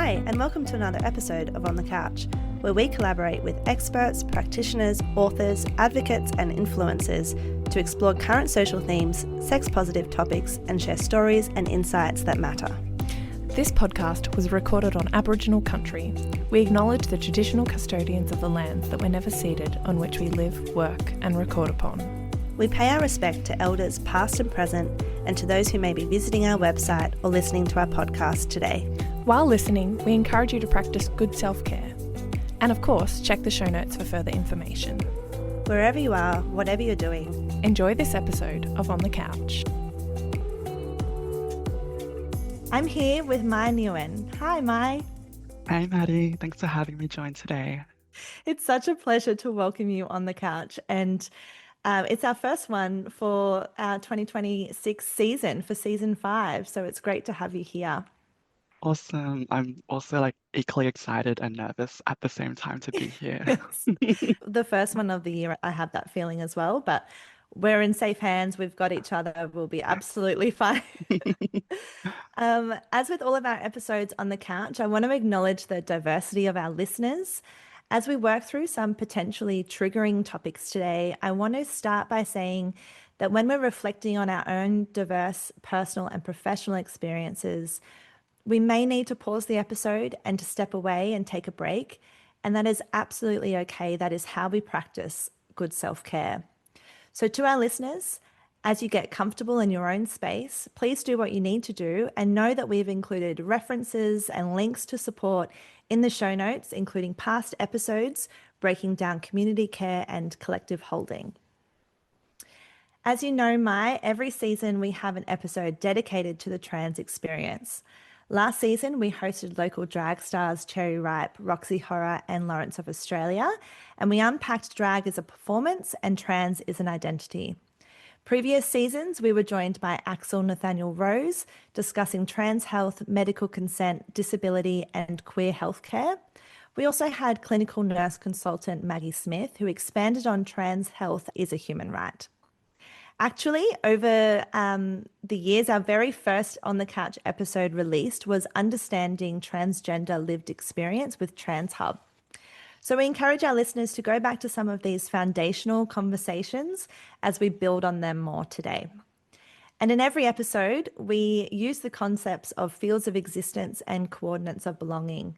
Hi, and welcome to another episode of On the Couch, where we collaborate with experts, practitioners, authors, advocates, and influencers to explore current social themes, sex-positive topics, and share stories and insights that matter. This podcast was recorded on Aboriginal country. We acknowledge the traditional custodians of the lands that were never ceded, on which we live, work, and record upon. We pay our respect to elders past and present, and to those who may be visiting our website or listening to our podcast today. While listening, we encourage you to practice good self-care. And of course, check the show notes for further information. Wherever you are, whatever you're doing, enjoy this episode of On the Couch. I'm here with Mai Nguyen. Hi, Mai. Hi, Maddy. Thanks for having me join today. It's such a pleasure to welcome you on the couch. And it's our first one for our 2026 season, for season 5. So it's great to have you here. Awesome. I'm also equally excited and nervous at the same time to be here. The first one of the year, I have that feeling as well, but we're in safe hands. We've got each other. We'll be absolutely fine. As with all of our episodes on the couch, I want to acknowledge the diversity of our listeners. As we work through some potentially triggering topics today, I want to start by saying that when we're reflecting on our own diverse personal and professional experiences, we may need to pause the episode and to step away and take a break. And that is absolutely okay. That is how we practice good self-care. So to our listeners, as you get comfortable in your own space, please do what you need to do and know that we've included references and links to support in the show notes, including past episodes, breaking down community care and collective holding. As you know, Mai, every season we have an episode dedicated to the trans experience. Last season, we hosted local drag stars Cherry Ripe, Roxy Horror, and Lawrence of Australia, and we unpacked drag as a performance and trans is an identity. Previous seasons, we were joined by Axel Nathaniel Rose, discussing trans health, medical consent, disability, and queer healthcare. We also had clinical nurse consultant Maggie Smith, who expanded on trans health is a human right. Actually, over the years, our very first On the Couch episode released was Understanding Transgender Lived Experience with TransHub. So we encourage our listeners to go back to some of these foundational conversations as we build on them more today. And in every episode, we use the concepts of fields of existence and coordinates of belonging.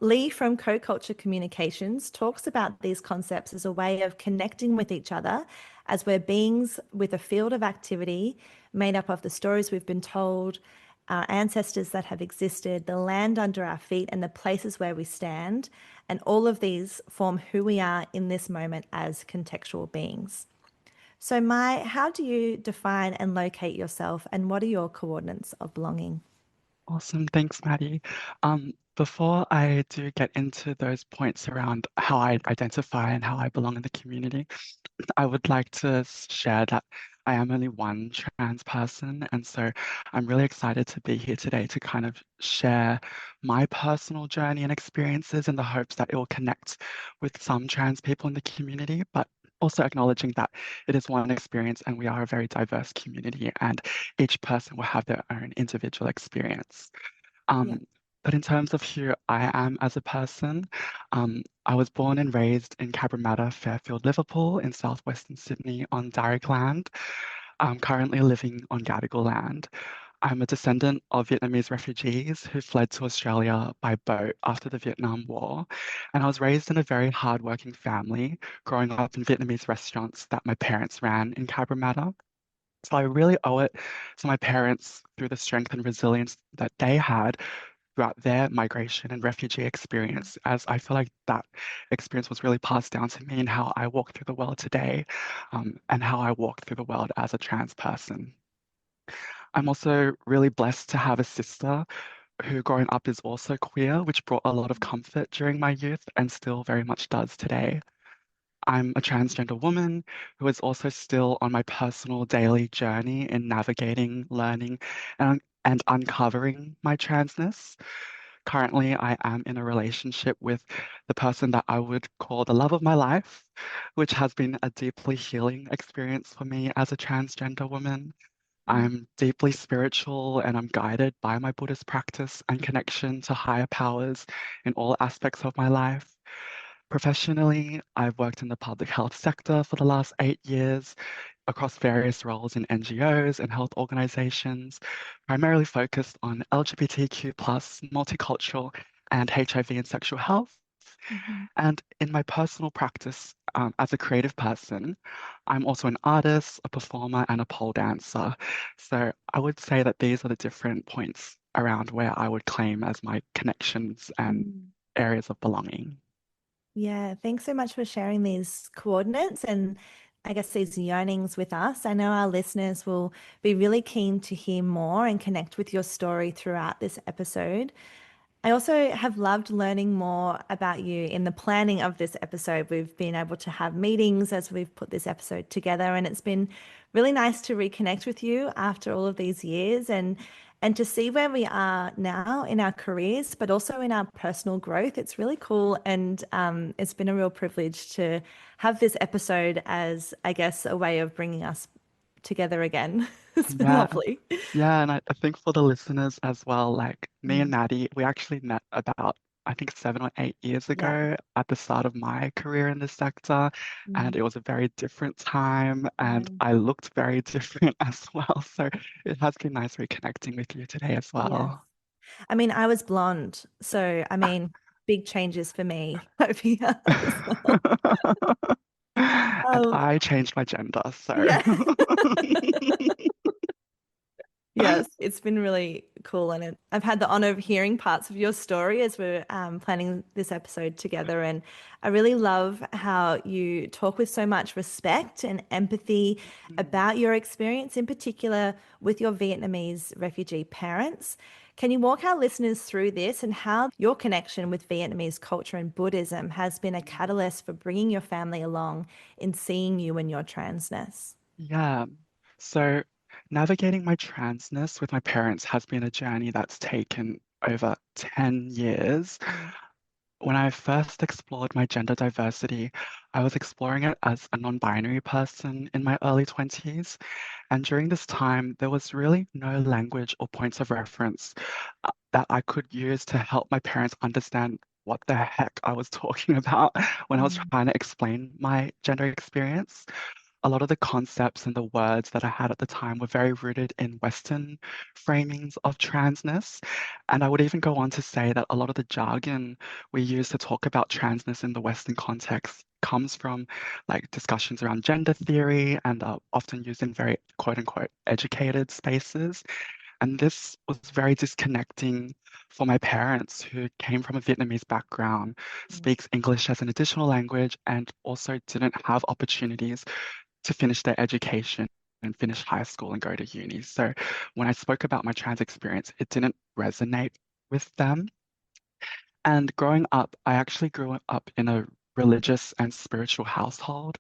Lee from Co-Culture Communications talks about these concepts as a way of connecting with each other as we're beings with a field of activity made up of the stories we've been told, our ancestors that have existed, the land under our feet, and the places where we stand. And all of these form who we are in this moment as contextual beings. So Mai, how do you define and locate yourself, and what are your coordinates of belonging? Awesome. Thanks, Maddy. Before I do get into those points around how I identify and how I belong in the community, I would like to share that I am only one trans person. And so I'm really excited to be here today to kind of share my personal journey and experiences in the hopes that it will connect with some trans people in the community, but also acknowledging that it is one experience and we are a very diverse community and each person will have their own individual experience. Yeah. But in terms of who I am as a person, I was born and raised in Cabramatta, Fairfield, Liverpool in southwestern Sydney on Darug land. I'm currently living on Gadigal land. I'm a descendant of Vietnamese refugees who fled to Australia by boat after the Vietnam War. And I was raised in a very hardworking family, growing up in Vietnamese restaurants that my parents ran in Cabramatta. So I really owe it to my parents through the strength and resilience that they had throughout their migration and refugee experience, as I feel like that experience was really passed down to me in how I walk through the world today, and how I walk through the world as a trans person. I'm also really blessed to have a sister who growing up is also queer, which brought a lot of comfort during my youth and still very much does today. I'm a transgender woman who is also still on my personal daily journey in navigating, learning, and uncovering my transness. Currently, I am in a relationship with the person that I would call the love of my life, which has been a deeply healing experience for me as a transgender woman. Mm. I'm deeply spiritual and I'm guided by my Buddhist practice and connection to higher powers in all aspects of my life. Professionally, I've worked in the public health sector for the last 8 years across various roles in NGOs and health organizations, primarily focused on LGBTQ plus, multicultural, and HIV and sexual health. Mhm. And in my personal practice, as a creative person, I'm also an artist, a performer, and a pole dancer. So I would say that these are the different points around where I would claim as my connections and Mm. areas of belonging. Yeah, thanks so much for sharing these coordinates and I guess these yearnings with us. I know our listeners will be really keen to hear more and connect with your story throughout this episode. I also have loved learning more about you in the planning of this episode. We've been able to have meetings as we've put this episode together, and it's been really nice to reconnect with you after all of these years and to see where we are now in our careers, but also in our personal growth. It's really cool, and it's been a real privilege to have this episode as, I guess, a way of bringing us together again. It's been Yeah, lovely. yeah, and I think for the listeners as well, like me and Mm. Maddie, we actually met about, I think, 7 or 8 years Yeah. ago at the start of my career in this sector. And Mm. it was a very different time, Yeah. and I looked very different as well. So it has been nice reconnecting with you today as Yes. well. I mean, I was blonde, so I mean, big changes for me over here as well. And Um, I changed my gender, so yeah. Yes, it's been really cool, and I've had the honor of hearing parts of your story as we're planning this episode together. And I really love how you talk with so much respect and empathy about your experience, in particular with your Vietnamese refugee parents. Can you walk our listeners through this and how your connection with Vietnamese culture and Buddhism has been a catalyst for bringing your family along in seeing you and your transness? Yeah. So navigating my transness with my parents has been a journey that's taken over 10 years. Mm. When I first explored my gender diversity, I was exploring it as a non-binary person in my early 20s. And during this time, there was really no language or points of reference that I could use to help my parents understand what the heck I was talking about when I was Mm. trying to explain my gender experience. A lot of the concepts and the words that I had at the time were very rooted in Western framings of transness. And I would even go on to say that a lot of the jargon we use to talk about transness in the Western context comes from like discussions around gender theory and are often used in very quote unquote educated spaces. And this was very disconnecting for my parents who came from a Vietnamese background, speaks English as an additional language, and also didn't have opportunities to finish their education and finish high school and go to uni. So when I spoke about my trans experience, it didn't resonate with them. And growing up, I actually grew up in a religious and spiritual household.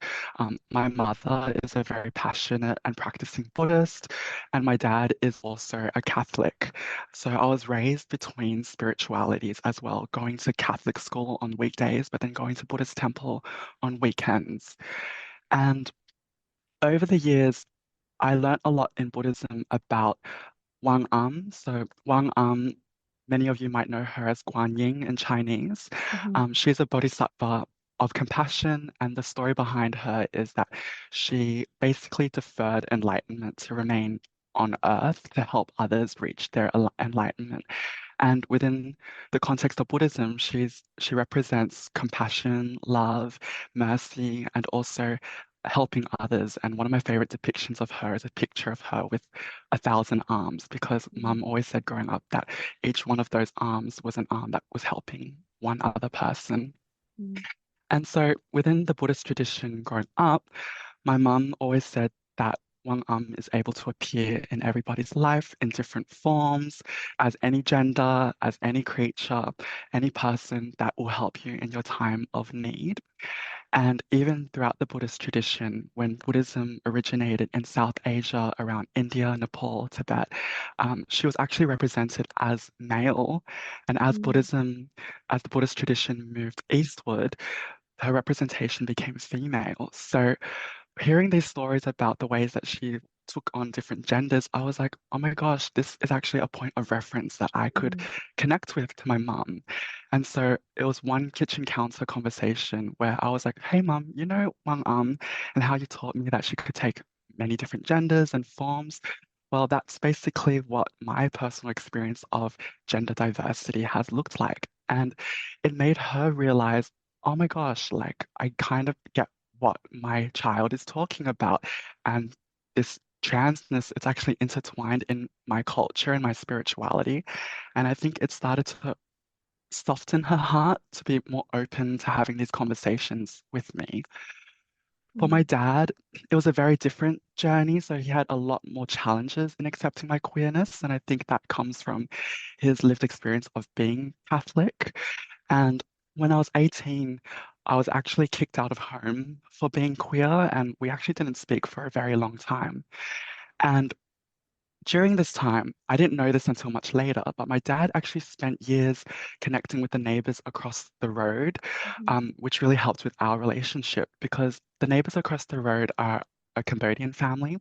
My mother is a very passionate and practicing Buddhist, and my dad is also a Catholic. So I was raised between spiritualities as well, going to Catholic school on weekdays, but then going to Buddhist temple on weekends. And over the years, I learned a lot in Buddhism about Wang So Wang many of you might know her as Guan Yin in Chinese. Mhm. She's a bodhisattva of compassion, and the story behind her is that she basically deferred enlightenment to remain on earth to help others reach their enlightenment. And within the context of Buddhism, she represents compassion, love, mercy, and also helping others. And one of my favorite depictions of her is a picture of her with 1,000 arms, because mum always said growing up that each one of those arms was an arm that was helping one other person. Mhm. And so within the Buddhist tradition growing up, my mum always said that one is able to appear in everybody's life in different forms, as any gender, as any creature, any person that will help you in your time of need. And even throughout the Buddhist tradition, when Buddhism originated in South Asia around India, Nepal, Tibet, she was actually represented as male. And Mm. as the Buddhist tradition moved eastward, her representation became female. So hearing these stories about the ways that she took on different genders, I was like, oh my gosh, this is actually a point of reference that I could Mm, connect with to my mum. And so it was one kitchen counter conversation where I was like, hey mum, you know Wang and how you taught me that she could take many different genders and forms. Well, that's basically what my personal experience of gender diversity has looked like. And it made her realize, oh my gosh, like I kind of get what my child is talking about. And this transness, it's actually intertwined in my culture and my spirituality. And I think it started to soften her heart to be more open to having these conversations with me. For my mm, dad, it was a very different journey. So he had a lot more challenges in accepting my queerness. And I think that comes from his lived experience of being Catholic. And when I was 18, I was actually kicked out of home for being queer, and we actually didn't speak for a very long time. And during this time, I didn't know this until much later, but my dad actually spent years connecting with the neighbors across the road, mhm, which really helped with our relationship because the neighbors across the road are a Cambodian family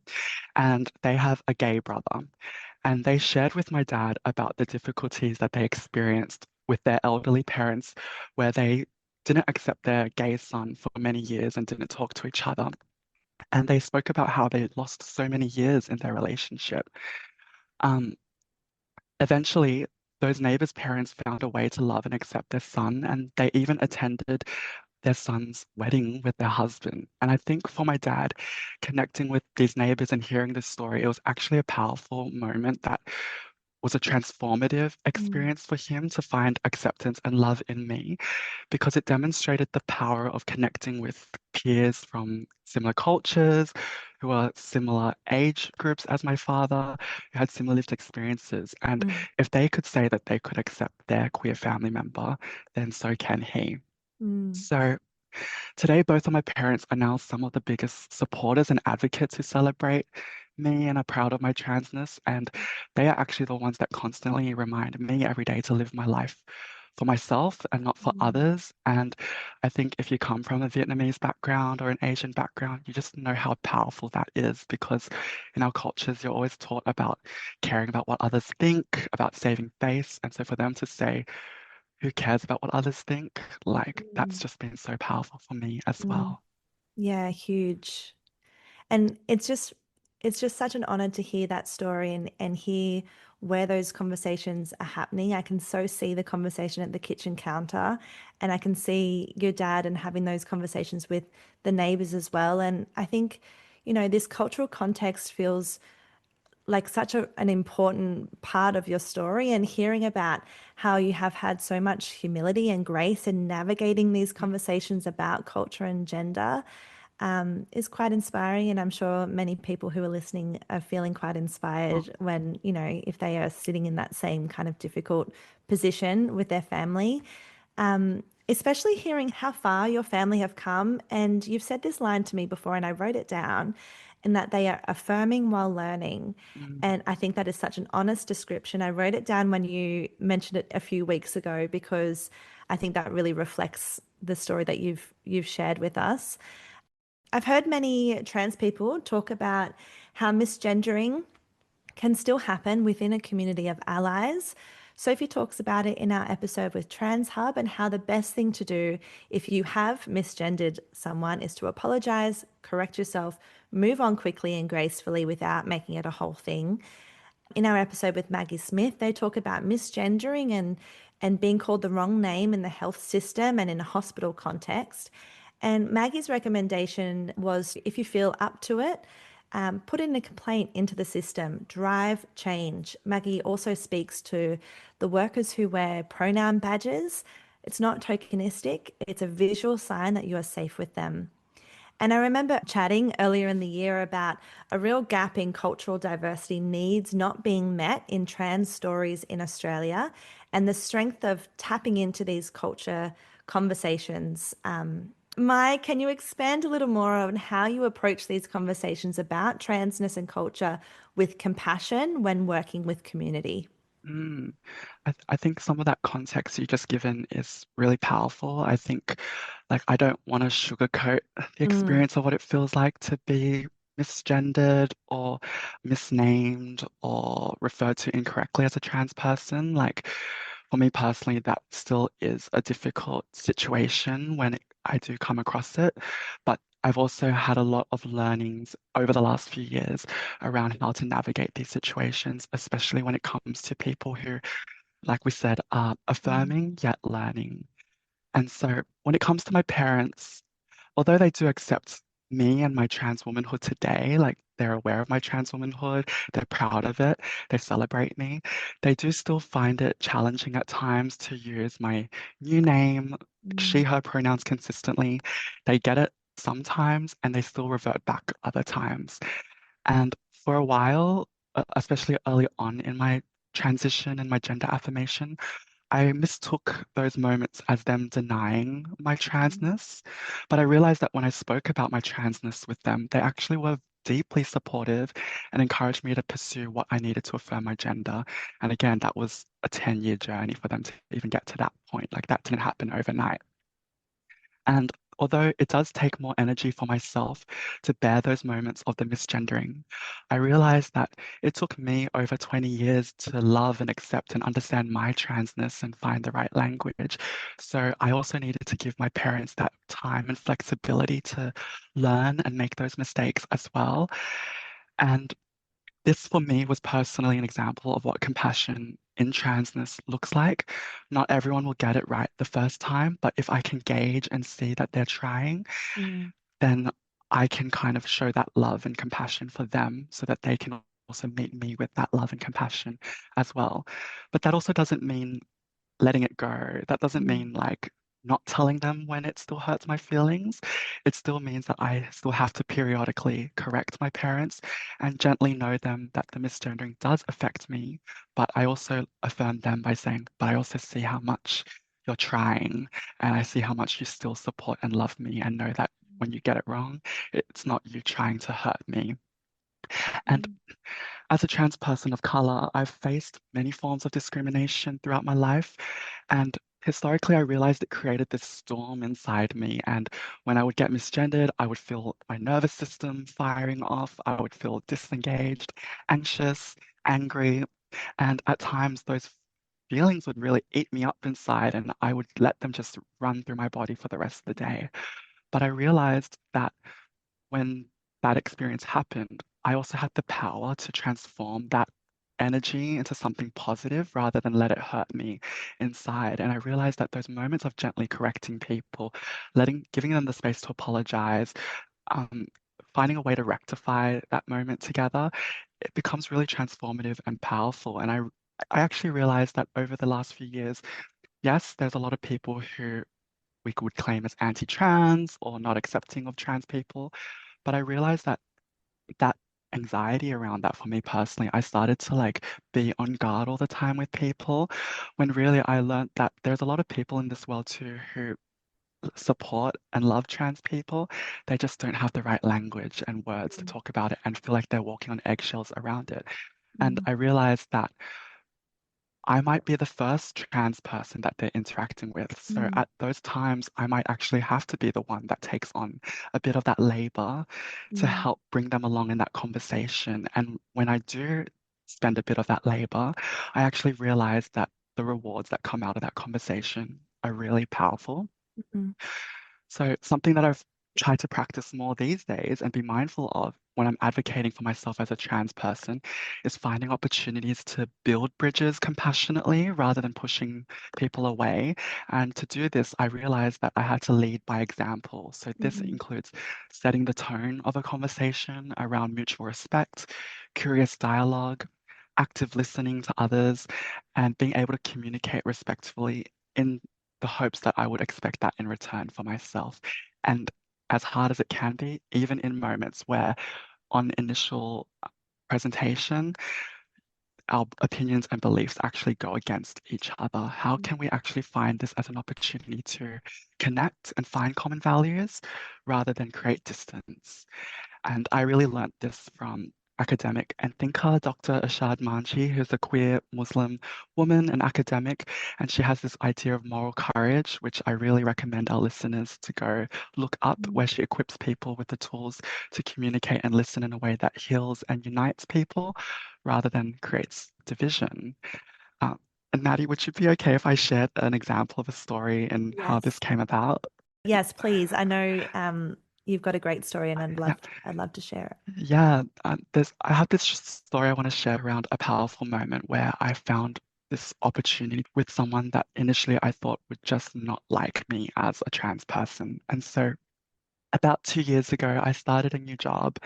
and they have a gay brother. And they shared with my dad about the difficulties that they experienced with their elderly parents, where they didn't accept their gay son for many years and didn't talk to each other. And they spoke about how they lost so many years in their relationship. Um, Eventually, those neighbors' parents found a way to love and accept their son, and they even attended their son's wedding with their husband. And I think for my dad, connecting with these neighbors and hearing this story, it was actually a powerful moment that was a transformative mm, experience for him to find acceptance and love in me because it demonstrated the power of connecting with peers from similar cultures, who are similar age groups as my father, who had similar lived experiences. And mm, if they could say that they could accept their queer family member, then so can he. mm, So today, both of my parents are now some of the biggest supporters and advocates who celebrate me and are proud of my transness. And they are actually the ones that constantly remind me every day to live my life for myself and not for mm, others. And I think if you come from a Vietnamese background or an Asian background, you just know how powerful that is because in our cultures, you're always taught about caring about what others think, about saving face. And so for them to say, who cares about what others think? Like, that's mm, just been so powerful for me as mm. well. Yeah, huge. And it's just such an honor to hear that story and hear where those conversations are happening. I can so see the conversation at the kitchen counter and I can see your dad and having those conversations with the neighbors as well. And I think, this cultural context feels like such an important part of your story and hearing about how you have had so much humility and grace in navigating these conversations about culture and gender is quite inspiring. And I'm sure many people who are listening are feeling quite Oh, inspired when, if they are sitting in that same kind of difficult position with their family. Especially hearing how far your family have come. And you've said this line to me before, and I wrote it down, in that they are affirming while learning. mm, And I think that is such an honest description. I wrote it down when you mentioned it a few weeks ago because I think that really reflects the story that you've shared with us. I've heard many trans people talk about how misgendering can still happen within a community of allies. Sophie talks about it in our episode with Trans Hub and how the best thing to do if you have misgendered someone is to apologize, correct yourself, move on quickly and gracefully without making it a whole thing. In our episode with Maggie Smith, they talk about misgendering and being called the wrong name in the health system and in a hospital context. And Maggie's recommendation was if you feel up to it, put in a complaint into the system, drive change. Maggie also speaks to the workers who wear pronoun badges. It's not tokenistic, it's a visual sign that you are safe with them. And I remember chatting earlier in the year about a real gap in cultural diversity needs not being met in trans stories in Australia and the strength of tapping into these culture conversations. Mai, can you expand a little more on how you approach these conversations about transness and culture with compassion when working with community? mm. I think some of that context you just given is really powerful. I think, like, I don't want to sugarcoat the Mm, experience of what it feels like to be misgendered or misnamed or referred to incorrectly as a trans person. Like for me personally, that still is a difficult situation when I do come across it. But I've also had a lot of learnings over the last few years around how to navigate these situations, especially when it comes to people who, like we said, are Mm, affirming yet learning. And so when it comes to my parents, although they do accept me and my trans womanhood today, like they're aware of my trans womanhood, they're proud of it, they celebrate me, they do still find it challenging at times to use my new name, she, mm, her pronouns consistently. They get it sometimes and they still revert back other times. And for a while, especially early on in my transition and my gender affirmation, I mistook those moments as them denying my mm, transness, but I realized that when I spoke about my transness with them, they actually were deeply supportive and encouraged me to pursue what I needed to affirm my gender. And again, that was a 10-year journey for them to even get to that point. Like that didn't happen overnight. And although it does take more energy for myself to bear those moments of the misgendering, I realized that it took me over 20 years to love and accept and understand my transness and find the right language. So I also needed to give my parents that time and flexibility to learn and make those mistakes as well. And this for me was personally an example of what compassion in transness looks like. Not everyone will get it right the first time, but if I can gauge and see that they're trying, mm, then I can kind of show that love and compassion for them so that they can also meet me with that love and compassion as well. But that also doesn't mean letting it go. That doesn't mm, mean like not telling them when it still hurts my feelings. It still means that I still have to periodically correct my parents and gently know them that the misgendering does affect me. But I also affirm them by saying, but I also see how much you're trying and I see how much you still support and love me and know that when you get it wrong, it's not you trying to hurt me. And mm, as a trans person of color, I've faced many forms of discrimination throughout my life. And historically, I realized it created this storm inside me. And when I would get misgendered, I would feel my nervous system firing off. I would feel disengaged, anxious, angry. And at times, those feelings would really eat me up inside, and I would let them just run through my body for the rest of the day. But I realized that when that experience happened, I also had the power to transform that energy into something positive rather than let it hurt me inside. And I realized that those moments of gently correcting people, giving them the space to apologize, um, finding a way to rectify that moment together, it becomes really transformative and powerful. And I actually realized that over the last few years, yes, there's a lot of people who we would claim as anti-trans or not accepting of trans people. But I realized that that anxiety around that for me personally, I started to like be on guard all the time with people when really I learned that there's a lot of people in this world too who support and love trans people. They just don't have the right language and words to mm, talk about it and feel like they're walking on eggshells around it. And mm, I realized that I might be the first trans person that they're interacting with. So mm, at those times, I might actually have to be the one that takes on a bit of that labor to mm, help bring them along in that conversation. And when I do spend a bit of that labor, I actually realize that the rewards that come out of that conversation are really powerful. mm, So something that I've tried to practice more these days and be mindful of when I'm advocating for myself as a trans person is finding opportunities to build bridges compassionately rather than pushing people away. And to do this, I realized that I had to lead by example. So this mm, includes setting the tone of a conversation around mutual respect, curious dialogue, active listening to others, and being able to communicate respectfully in the hopes that I would expect that in return for myself. And as hard as it can be, even in moments where on initial presentation, our opinions and beliefs actually go against each other. How can we actually find this as an opportunity to connect and find common values rather than create distance? And I really learnt this from academic and thinker, Dr. Ashad Manji, who's a queer Muslim woman and academic, and she has this idea of moral courage, which I really recommend our listeners to go look up, Mm. where she equips people with the tools to communicate and listen in a way that heals and unites people rather than creates division. Uh, and Maddie, would you be okay if I shared an example of a story and how this Yes. came about? Yes, please. I know you've got a great story and Yeah, I'd love to share it. yeah. I have this story I want to share around a powerful moment where I found this opportunity with someone that initially I thought would just not like me as a trans person. And so about 2 years ago, I started a new job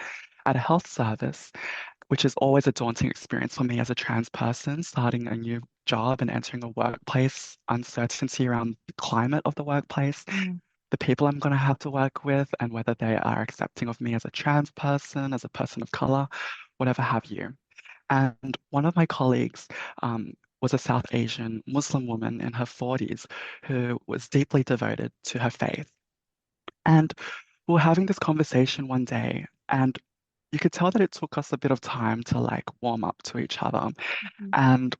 at a health service, which is always a daunting experience for me as a trans person, starting a new job and entering a workplace, uncertainty around the climate of the workplace, Mm. the people I'm going to have to work with, and whether they are accepting of me as a trans person, as a person of color, whatever have you. And one of my colleagues was a South Asian Muslim woman in her 40s who was deeply devoted to her faith. And we were having this conversation one day, and you could tell that it took us a bit of time to like warm up to each other. Mhm. And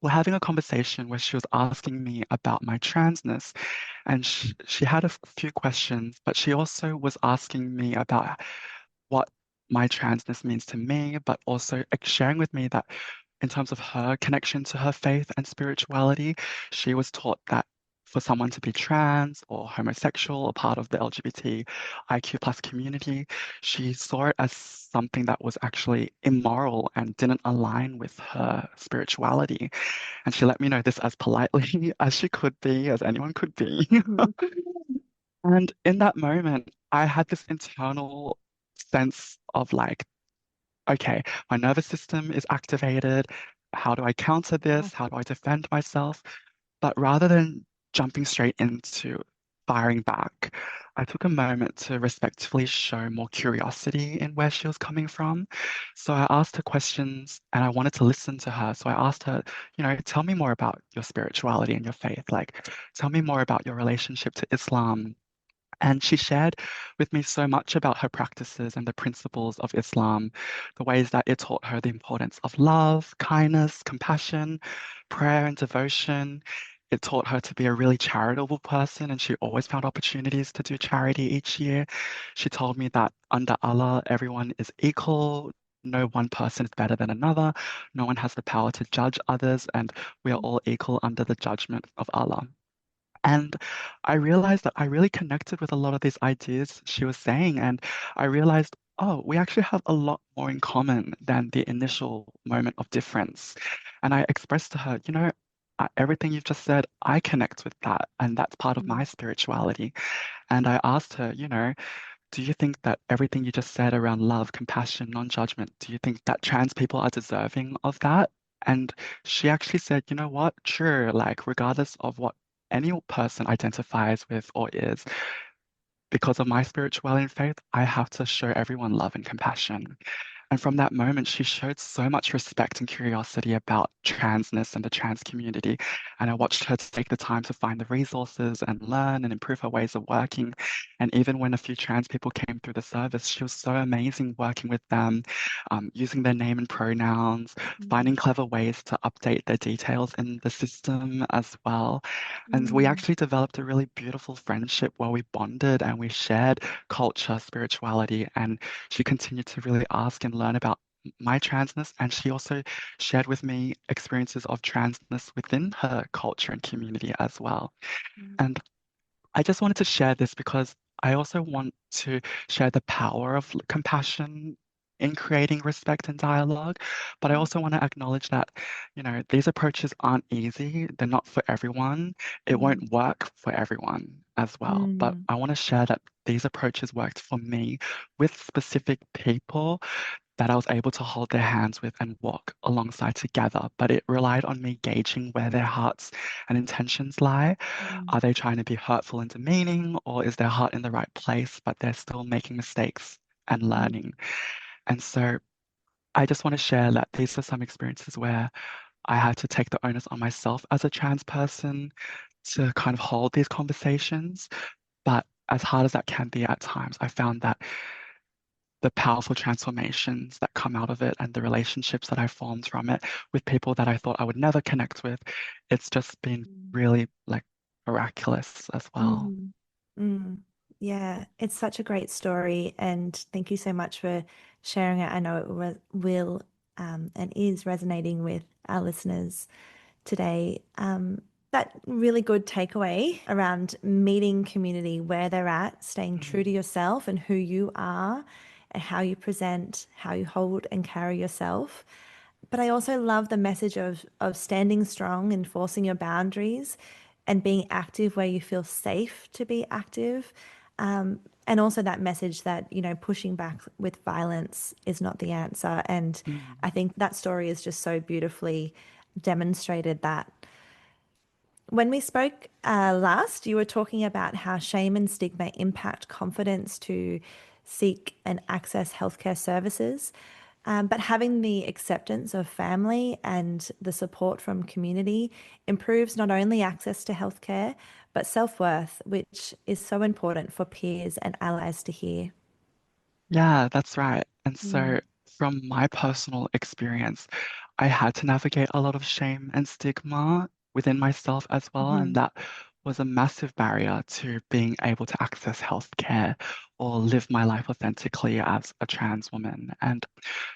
we're having a conversation where she was asking me about my transness, and she had a few questions, but she also was asking me about what my transness means to me, but also sharing with me that in terms of her connection to her faith and spirituality, she was taught that for someone to be trans or homosexual or part of the LGBTIQ plus community, she saw it as something that was actually immoral and didn't align with Mm. her spirituality. And she let me know this as politely as she could be, as anyone could be. Mhm. And in that moment, I had this internal sense of like, okay, my nervous system is activated. How do I counter Oh. this? How do I defend myself? But rather than jumping straight into firing back, I took a moment to respectfully show more curiosity in where she was coming from. So I asked her questions and I wanted to listen to her. So I asked her, tell me more about your spirituality and your faith. Like, tell me more about your relationship to Islam. And she shared with me so much about her practices and the principles of Islam, the ways that it taught her the importance of love, kindness, compassion, prayer, and devotion. It taught her to be a really charitable person, and she always found opportunities to do charity each year. She told me that under Allah, everyone is equal. No one person is better than another. No one has the power to judge others, and we are all equal under the judgment of Allah. And I realized that I really connected with a lot of these ideas she was saying. And I realized, oh, we actually have a lot more in common than the initial moment of difference. And I expressed to her, everything you've just said, I connect with that. And that's part of my Mm. spirituality. And I asked her, do you think that everything you just said around love, compassion, non-judgment, do you think that trans people are deserving of that? And she actually said, you know what? Sure, like regardless of what any person identifies with or is, because of my spirituality and faith, I have to show everyone love and compassion. And from that moment, she showed so much respect and curiosity about transness and the trans community. And I watched her take the time to find the resources and learn and improve her ways of working. And even when a few trans people came through the service, she was so amazing working with them, using their name and pronouns, Mm. finding clever ways to update their details in the system as well. And we Mm. actually developed a really beautiful friendship where we bonded and we shared culture, spirituality, and she continued to really ask and learn about my transness. And she also shared with me experiences of transness within her culture and community as well. Mm. And I just wanted to share this because I also want to share the power of compassion in creating respect and dialogue. But I Mm. also want to acknowledge that, these approaches aren't easy. They're not for everyone. It Mm. won't work for everyone as well. But Mm. I want to share that these approaches worked for me with specific people that I was able to hold their hands with and walk alongside together. But it relied on me gauging where their hearts and intentions lie. Mm. Are they trying to be hurtful and demeaning, or is their heart in the right place, but they're still making mistakes and Mm. learning? And so I just want to share that these are some experiences where I had to take the onus on myself as a trans person to kind of hold these conversations. But as hard as that can be at times, I found that the powerful transformations that come out of it and the relationships that I formed from it with people that I thought I would never connect with. It's just been really like miraculous as well. Mm. Mm. Yeah, it's such a great story, and thank you so much for sharing it. I know it will and is resonating with our listeners today. That really good takeaway around meeting community where they're at, staying true to Mm, yourself and who you are, and how you present, how you hold and carry yourself. But I also love the message of standing strong, enforcing your boundaries, and being active where you feel safe to be active. And also that message that, pushing back with violence is not the answer. And I mm. think that story is just so beautifully demonstrated that. When we spoke last, you were talking about how shame and stigma impact confidence to seek and access healthcare services. But having the acceptance of family and the support from community improves not only access to healthcare, but self-worth, which is so important for peers and allies to hear. Yeah, that's right. And Mm, so, from my personal experience, I had to navigate a lot of shame and stigma within myself as well. And mhm, that was a massive barrier to being able to access healthcare or live my life authentically as a trans woman. And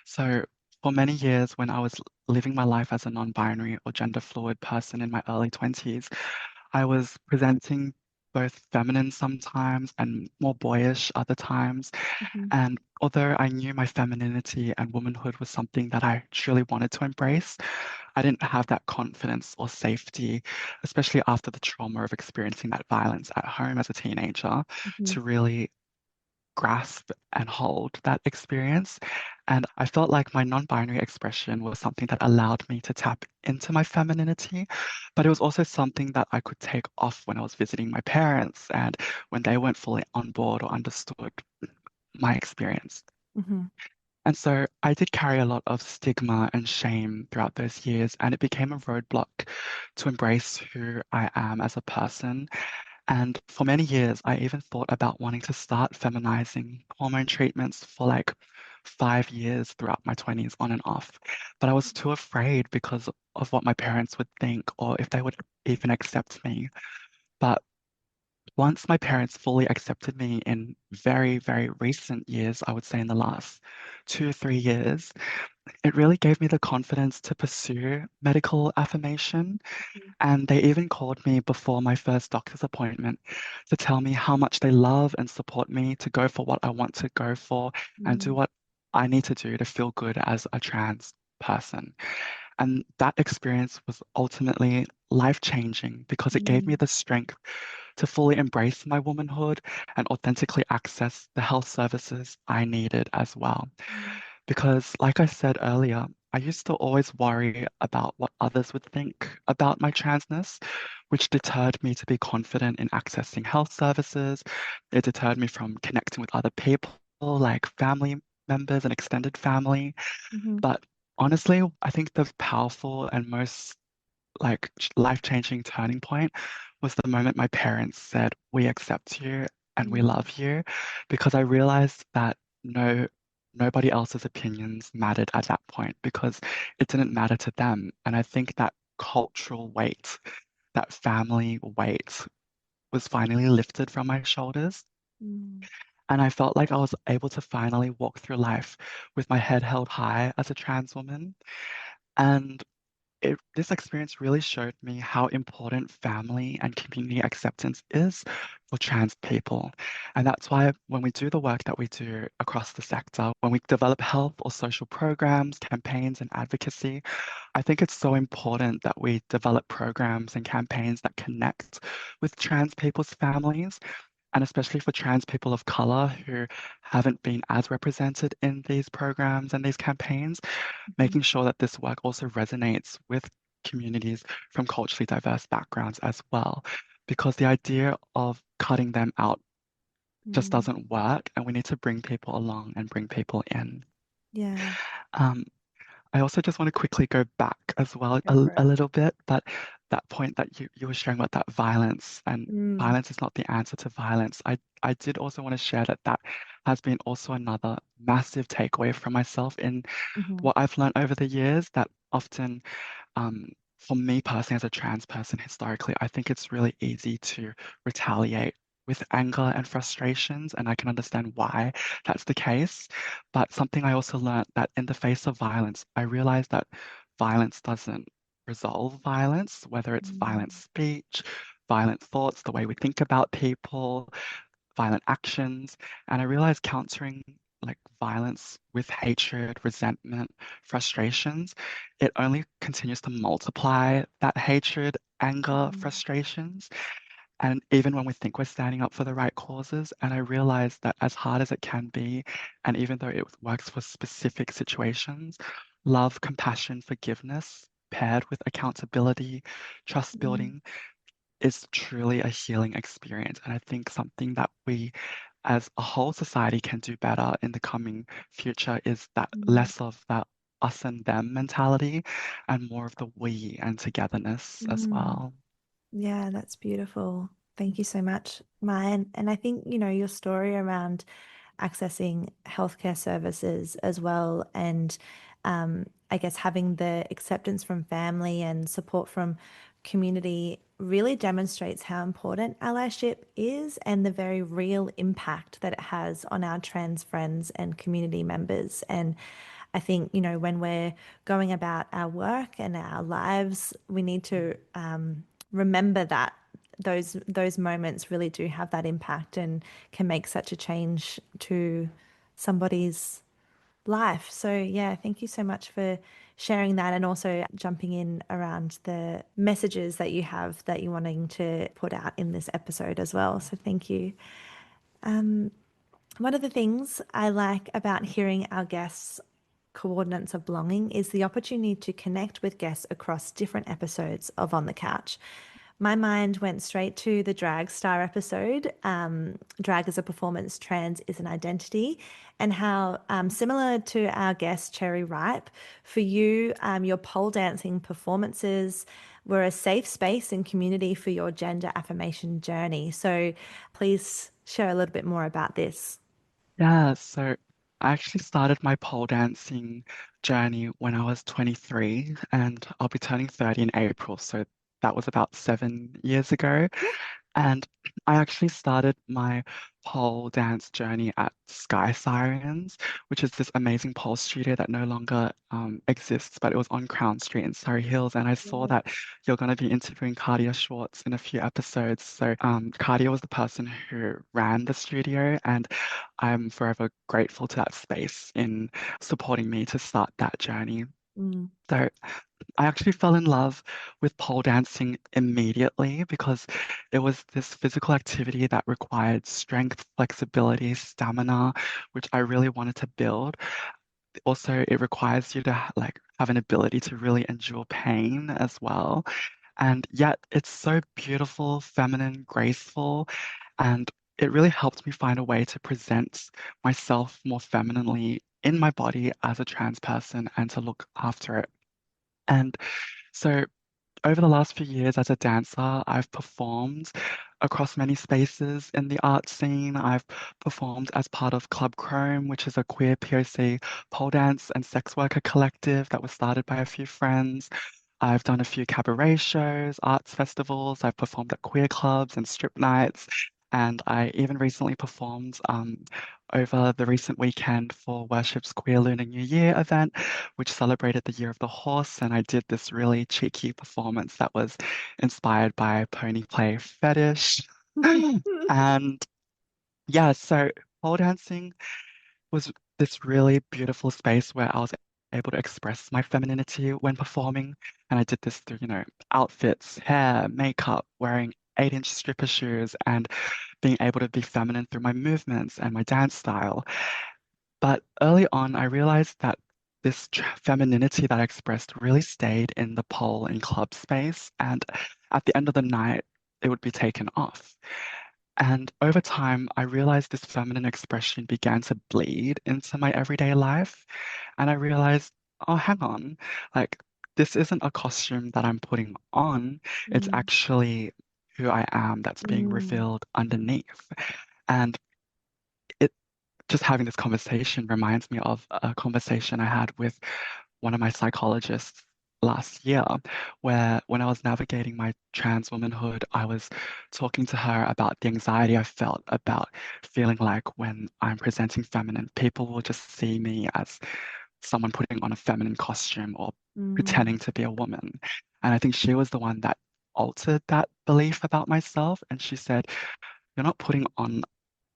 so, for many years, when I was living my life as a non-binary or gender fluid person in my early 20s, I was presenting both feminine sometimes and more boyish other times. mhm, And although I knew my femininity and womanhood was something that I truly wanted to embrace, I didn't have that confidence or safety, especially after the trauma of experiencing that violence at home as a teenager, mhm, to really grasp and hold that experience. And I felt like my non-binary expression was something that allowed me to tap into my femininity, but it was also something that I could take off when I was visiting my parents and when they weren't fully on board or understood my experience. mhm, And so I did carry a lot of stigma and shame throughout those years, and it became a roadblock to embrace who I am as a person. And for many years, I even thought about wanting to start feminizing hormone treatments for like 5 years throughout my 20s on and off. But I was too afraid because of what my parents would think or if they would even accept me. But once my parents fully accepted me in very, very recent years, I would say in the last 2, 3 years, it really gave me the confidence to pursue medical affirmation. And they even called me before my first doctor's appointment to tell me how much they love and support me to go for what I want to go for and do mhm, what I need to do to feel good as a trans person. And that experience was ultimately life-changing because it gave me mhm, the strength to fully embrace my womanhood and authentically access the health services I needed as well. mhm, Because, like I said earlier, I used to always worry about what others would think about my transness, which deterred me to be confident in accessing health services. It deterred me from connecting with other people, like family members and extended family. mhm, But honestly, I think the powerful and most like life-changing turning point was the moment my parents said, "We accept you and we mhm, love you," because I realized that no, nobody else's opinions mattered at that point because it didn't matter to them. And I think that cultural weight, that family weight was finally lifted from my shoulders. mhm, And I felt like I was able to finally walk through life with my head held high as a trans woman. And this experience really showed me how important family and community acceptance is for trans people. And that's why when we do the work that we do across the sector, when we develop health or social programs, campaigns, and advocacy, I think it's so important that we develop programs and campaigns that connect with trans people's families. And especially for trans people of color who haven't been as represented in these programs and these campaigns, mhm, making sure that this work also resonates with communities from culturally diverse backgrounds as well. Because the idea of cutting them out just mhm. doesn't work, and we need to bring people along and bring people in. Yeah, Um, I also just want to quickly go back as well go for a it. little bit, but that point that you were sharing about that violence, and Mm, violence is not the answer to violence. I did also want to share that that has been also another massive takeaway from myself in mhm, what I've learned over the years, that often um, for me personally, as a trans person, historically, I think it's really easy to retaliate with anger and frustrations, and I can understand why that's the case. But something I also learned, that in the face of violence, I realized that violence doesn't resolve violence, whether it's violent mm, speech, violent thoughts, the way we think about people, violent actions. And I realized countering like violence with hatred, resentment, frustrations, it only continues to multiply that hatred, anger, mm, frustrations. And even when we think we're standing up for the right causes, and I realized that as hard as it can be, and even though it works for specific situations, love, compassion, forgiveness, paired with accountability, trust mm, building, is truly a healing experience. And I think something that we as a whole society can do better in the coming future is that mm, less of that us and them mentality and more of the we and togetherness as mm. well. Yeah, that's beautiful. Thank you so much, Mai. And I think, your story around accessing healthcare services as well, and I guess having the acceptance from family and support from community really demonstrates how important allyship is and the very real impact that it has on our trans friends and community members. And I think, when we're going about our work and our lives, we need to remember that those moments really do have that impact and can make such a change to somebody's life. So yeah, thank you so much for sharing that and also jumping in around the messages that you have that you're wanting to put out in this episode as well. So thank you. One of the things I like about hearing our guests' coordinates of belonging is the opportunity to connect with guests across different episodes of On the Couch. My mind went straight to the drag star episode, Drag as a Performance, Trans is an Identity, and how, similar to our guest Cherry Ripe, for you, your pole dancing performances were a safe space and community for your gender affirmation journey. So please share a little bit more about this. Yeah, so I actually started my pole dancing journey when I was 23, and I'll be turning 30 in April. So that was about 7 years ago. And I actually started my pole dance journey at Sky Sirens, which is this amazing pole studio that no longer exists, but it was on Crown Street in Surrey Hills. And I saw that you're going to be interviewing Cardia Schwartz in a few episodes. So Cardia was the person who ran the studio, and I'm forever grateful to that space in supporting me to start that journey. Mm, So I actually fell in love with pole dancing immediately because it was this physical activity that required strength, flexibility, stamina, which I really wanted to build. Also, it requires you to like have an ability to really endure pain as well. And yet it's so beautiful, feminine, graceful, and it really helped me find a way to present myself more femininely in my body as a trans person and to look after it. And so over the last few years as a dancer, I've performed across many spaces in the art scene. I've performed as part of Club Chrome, which is a queer POC pole dance and sex worker collective that was started by a few friends. I've done a few cabaret shows, arts festivals. I've performed at queer clubs and strip nights. And I even recently performed over the recent weekend for Worship's Queer Lunar New Year event, which celebrated the Year of the Horse. And I did this really cheeky performance that was inspired by pony play fetish. And yeah, so pole dancing was this really beautiful space where I was able to express my femininity when performing. And I did this through, outfits, hair, makeup, wearing 8-inch stripper shoes, and being able to be feminine through my movements and my dance style. But early on, I realized that this femininity that I expressed really stayed in the pole and club space. And at the end of the night, it would be taken off. And over time, I realized this feminine expression began to bleed into my everyday life. And I realized, oh, hang on, like this isn't a costume that I'm putting on, it's Mm, actually who I am that's being mm, revealed underneath. And it just having this conversation reminds me of a conversation I had with one of my psychologists last year, where when I was navigating my trans womanhood, I was talking to her about the anxiety I felt about feeling like when I'm presenting feminine, people will just see me as someone putting on a feminine costume or mm, pretending to be a woman. And I think she was the one that altered that belief about myself. And she said, "You're not putting on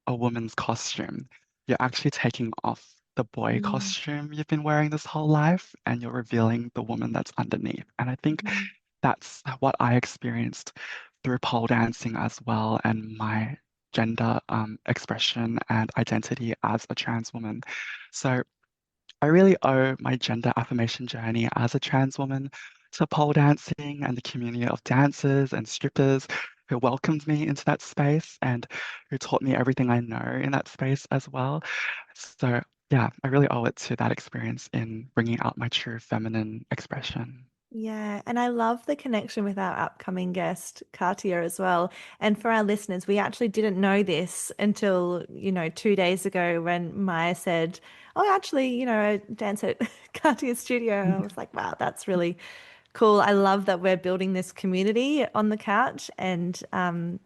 a woman's costume. You're actually taking off the boy mm, costume you've been wearing this whole life, and you're revealing the woman that's underneath." And I think mm, that's what I experienced through pole dancing as well, and my gender expression and identity as a trans woman. So I really owe my gender affirmation journey as a trans woman to pole dancing and the community of dancers and strippers who welcomed me into that space and who taught me everything I know in that space as well. So, yeah, I really owe it to that experience in bringing out my true feminine expression. yeah, and I love the connection with our upcoming guest, Katia, as well. And for our listeners, we actually didn't know this until, 2 days ago when Maya said, "Oh, actually, I dance at Katia's studio." And I was like, wow, that's really cool. I love that we're building this community on the couch, and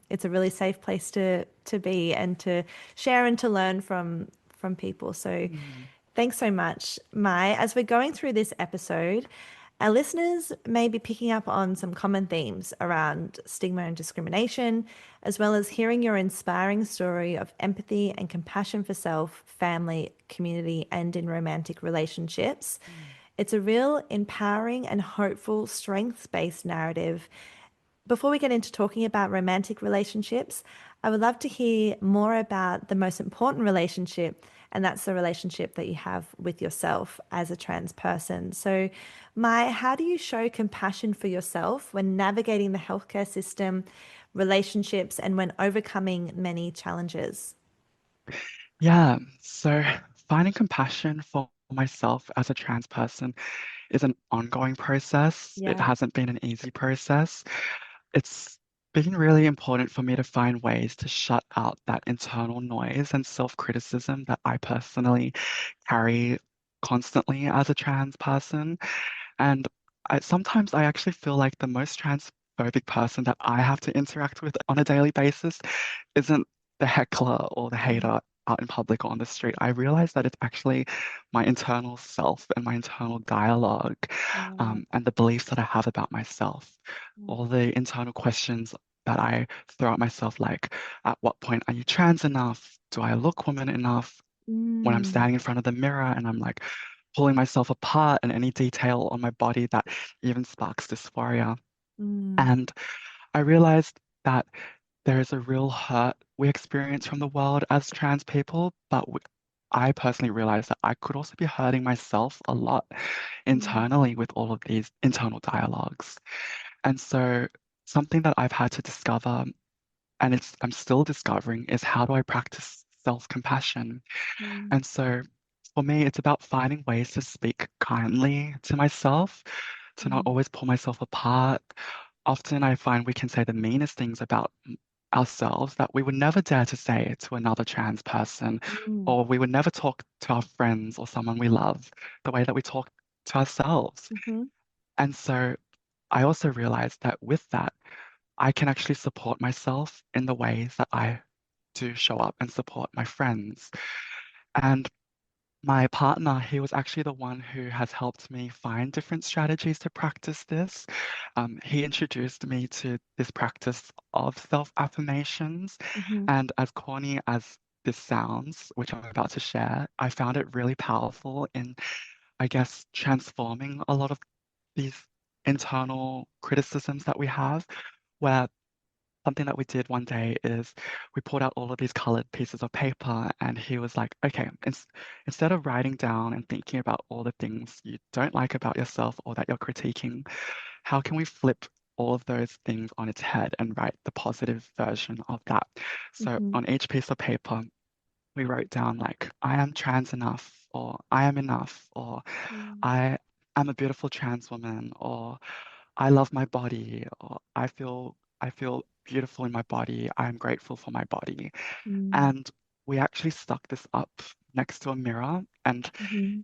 it's a really safe place to be and to share and to learn from people. So Mm, thanks so much, Mai. As we're going through this episode, our listeners may be picking up on some common themes around stigma and discrimination, as well as hearing your inspiring story of empathy and compassion for self, family, community, and in romantic relationships. mm. It's a real empowering and hopeful, strengths based narrative. Before we get into talking about romantic relationships, I would love to hear more about the most important relationship, and that's the relationship that you have with yourself as a trans person. So, Mai, how do you show compassion for yourself when navigating the healthcare system, relationships, and when overcoming many challenges? Yeah, so finding compassion for myself as a trans person is an ongoing process. It Yeah. hasn't been an easy process. It's been really important for me to find ways to shut out that internal noise and self-criticism that I personally carry constantly as a trans person. And sometimes I actually feel like the most transphobic person that I have to interact with on a daily basis isn't the heckler or the Mm, hater out in public or on the street. I realize that it's actually my internal self and my internal dialogue, yeah. and the beliefs that I have about myself, Mm, all the internal questions that I throw at myself, like, at what point are you trans enough? Do I look woman enough? When I'm mm, standing in front of the mirror and I'm like pulling myself apart and any detail on my body that even sparks dysphoria. mm, And I realized that there is a real hurt we experience from the world as trans people, but I personally realized that I could also be hurting myself a lot mm, internally with all of these internal dialogues. And so something that I've had to discover, and I'm still discovering, is how do I practice self-compassion? mm, And so for me, it's about finding ways to speak kindly to myself, to not mm, always pull myself apart. Often I find we can say the meanest things about ourselves that we would never dare to say to another trans person, mm, or we would never talk to our friends or someone we love the way that we talk to ourselves. mhm, And so I also realized that with that, I can actually support myself in the ways that I do show up and support my friends. And my partner, he was actually the one who has helped me find different strategies to practice this. He introduced me to this practice of self-affirmations. mhm, And as corny as this sounds, which I'm about to share, I found it really powerful in, I guess, transforming a lot of these internal criticisms that we have, where something that we did one day is we pulled out all of these colored pieces of paper, and he was like, okay, instead of writing down and thinking about all the things you don't like about yourself or that you're critiquing, how can we flip all of those things on its head and write the positive version of that? So mhm, on each piece of paper, we wrote down like, I am trans enough, or I am enough, or mm, I I'm a beautiful trans woman, or I love my body, or I feel beautiful in my body. I'm grateful for my body. Mm, And we actually stuck this up next to a mirror. And mhm,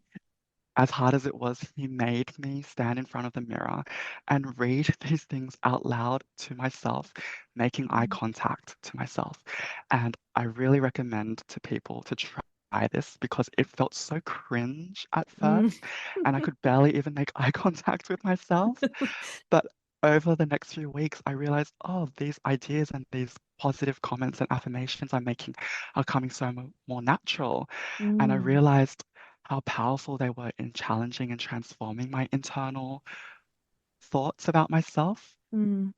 as hard as it was, he made me stand in front of the mirror and read these things out loud to myself, making eye mm, contact to myself. And I really recommend to people to try this because it felt so cringe at mm. first, and I could barely even make eye contact with myself. But over the next few weeks, I realized, oh, these ideas and these positive comments and affirmations I'm making are coming so more natural. And I Mm, realized how powerful they were in challenging and transforming my internal thoughts about myself. mm,